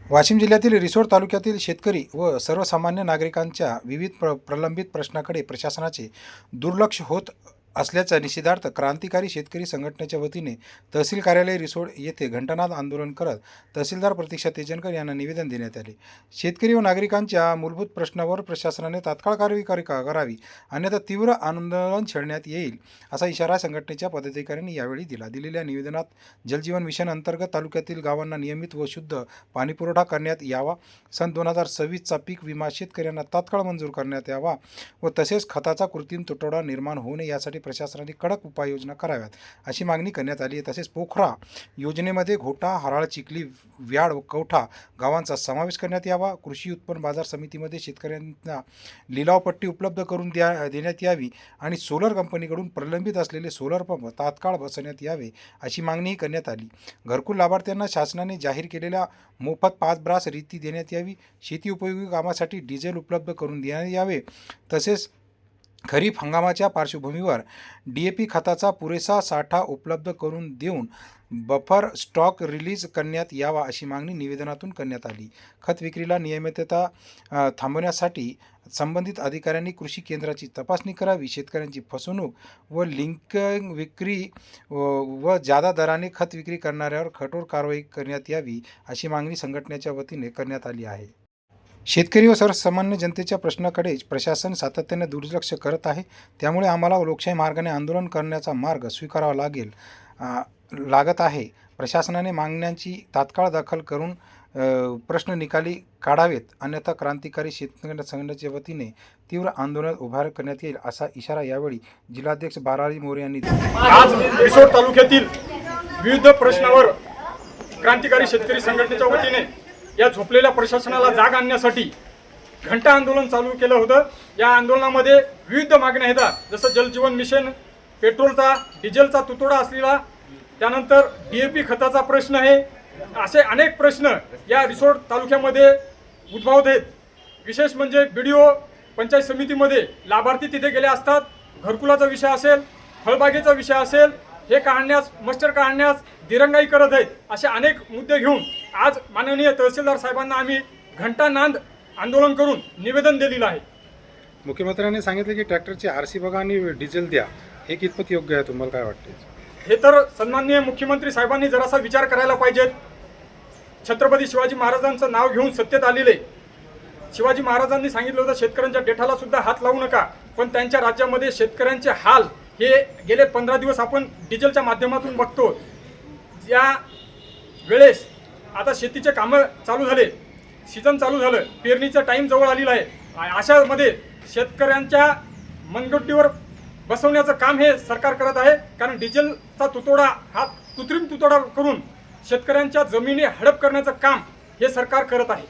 वाशिम जिल्ह्यातील रिसोड तालुक्यातील शेतकरी व सर्वसामान्य नागरिकांच्या विविध प्रलंबित प्रश्नाकडे प्रशासनाचे दुर्लक्ष होत असल्याच्या निषेधार्थ क्रांतिकारी शेतकरी संघटनेच्या वतीने तहसील कार्यालय रिसोड येथे घंटानाद आंदोलन करत तहसीलदार प्रतीक्षा तेजनकर यांना निवेदन देण्यात आले। शेतकरी व नागरिकांच्या मूलभूत प्रश्नावर प्रशासनाने तात्काळ कारवाई करावी, अन्यथा तीव्र आंदोलन छेडण्यात येईल असा इशारा संघटनेच्या पदाधिकाऱ्यांनी यावेळी दिला। दिलेल्या निवेदनात जलजीवन मिशन अंतर्गत तालुक्यातील गावांना नियमित व शुद्ध पाणीपुरवठा करण्यात यावा, सन 2026चा पीक विमा शेतकऱ्यांना तात्काळ मंजूर करण्यात यावा व तसेच खताचा कृत्रिम तुटवडा निर्माण होऊ नये यासाठी प्रशासनाने कडक उपाययोजना कराव्यात अशी मागणी करण्यात आली आहे। तसेच पोखरा योजनेमध्ये घोटा, हराळ, चिखली, व्याड व कवठा गावांचा समावेश करण्यात यावा। कृषी उत्पन्न बाजार समितीमध्ये शेतकऱ्यांना लिलावपट्टी उपलब्ध करून देण्यात यावी आणि सोलर कंपनीकडून प्रलंबित असलेले सोलर पंप तात्काळ बसवण्यात यावे अशी मागणीही करण्यात आली। घरकुल लाभार्थ्यांना शासनाने जाहीर केलेल्या मोफत 5 ब्रास रीती देण्यात यावी। शेती उपयोगी कामासाठी डिझेल उपलब्ध करून देण्यात यावे। तसेच खरीप हंगामाच्या पार्श्वभूमीवर DAP खताचा पुरेसा साठा उपलब्ध करून देऊन बफर स्टॉक रिलीज करण्यात यावा अशी मागणी निवेदनातून करण्यात आली। खत विक्रीला नियमितता थांबवण्यासाठी संबंधित अधिकाऱ्यांनी कृषी केंद्राची तपासणी करावी। शेतकऱ्यांची फसवणूक व लिंक विक्री व जादा दराने खत विक्री करणाऱ्यावर कठोर कारवाई करण्यात यावी अशी मागणी संघटनेच्या वतीने करण्यात आली आहे। शेतकरी व सर्वसामान्य जनतेच्या प्रश्नाकडे प्रशासन सातत्याने दुर्लक्ष करत आहे, त्यामुळे आम्हाला लोकशाही मार्गाने आंदोलन करण्याचा मार्ग स्वीकारावा लागत आहे। प्रशासनाने मागण्यांची तात्काळ दखल करून प्रश्न निकाली काढावेत, अन्यथा क्रांतिकारी शेतकरी संघटनेच्या वतीने तीव्र आंदोलन उभार करण्यात येईल असा इशारा यावेळी जिल्हाध्यक्ष बाराजी मोरे यांनी दिला। आज रिसोड तालुक्यातील विविध प्रश्नावर क्रांतिकारी शेतकरी संघटनेच्या वतीने या झोपलेल्या प्रशासनाला जाग आणण्यासाठी घंटा आंदोलन चालू केलं होतं। या आंदोलनामध्ये विविध मागण्या आहेत, जसं जलजीवन मिशन, पेट्रोलचा डिझेलचा तुटवडा असलेला, त्यानंतर DAP खताचा प्रश्न आहे, असे अनेक प्रश्न या रिसोड तालुक्यामध्ये उद्भवत आहेत। विशेष म्हणजे BDO पंचायत समितीमध्ये लाभार्थी तिथे गेले असतात, घरकुलाचा विषय असेल, फळबागेचा विषय असेल, हे काढण्यास मस्टर काढण्यास दिरंगाई करत आहेत। असे अनेक मुद्दे घेऊन आज माननीय तहसीलदार साहेबांना आम्ही घंटानाद आंदोलन करून निवेदन दिलेलं आहे। मुख्यमंत्र्यांनी सांगितले की ट्रॅक्टरचे RC बघा आणि डिझेल द्या, हे कितपत योग्य आहे, तुम्हाला काय वाटते? हे तर सन्माननीय मुख्यमंत्री साहेबांनी जरासा विचार करायला पाहिजेत। छत्रपती शिवाजी महाराजांचं नाव घेऊन सत्तेत आलेले शिवाजी महाराजांनी सांगितलं होतं शेतकऱ्यांच्या देठाला सुद्धा हात लावू नका, पण त्यांच्या राज्यामध्ये शेतकऱ्यांचे हाल हे गेले 15 दिवस आपण डिझेलच्या माध्यमातून बघतो। या वेळेस आता शेतीचे कामं चालू झाले, सीझन चालू झालं, पेरणीचा टाईम जवळ आलेला आहे। अशामध्ये शेतकऱ्यांच्या मनगट्टीवर बसवण्याचं काम हे सरकार करत आहे, कारण डिझेलचा तुटवडा हा कृत्रिम तुटवडा करून शेतकऱ्यांच्या जमिनी हडप करण्याचं काम हे सरकार करत आहे।